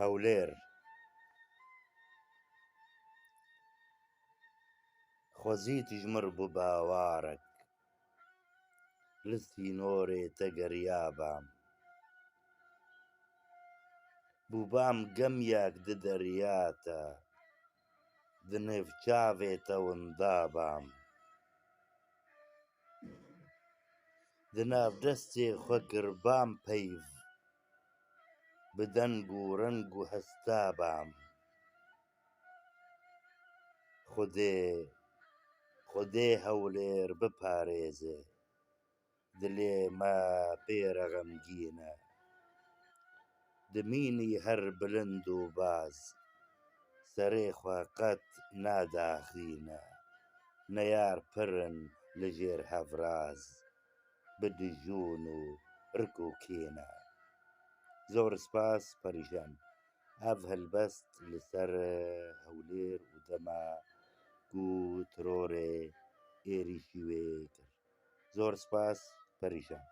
هەولێر خۆزی تژمر بوو باوارێک لستی نۆرێ تەگەریابام بووبام گەمیەک ددەریاتە دنێڤ چاوێتە وندابام دناو دەستێ خۆ گربام پەیڤ bi deng û reng û hestebam Xwedê Hewlêr biparêze dilê me pê re xemgîn e di mînî her bilind û baz serê xwe qet nadaxîne neyar pir in li jêr hevraz bi dijûn û rik û kîn e Zor spas perîşan ev helbest li ser Hewlêr û dema ku tirorê êrişî wê kir Zor spas perîşan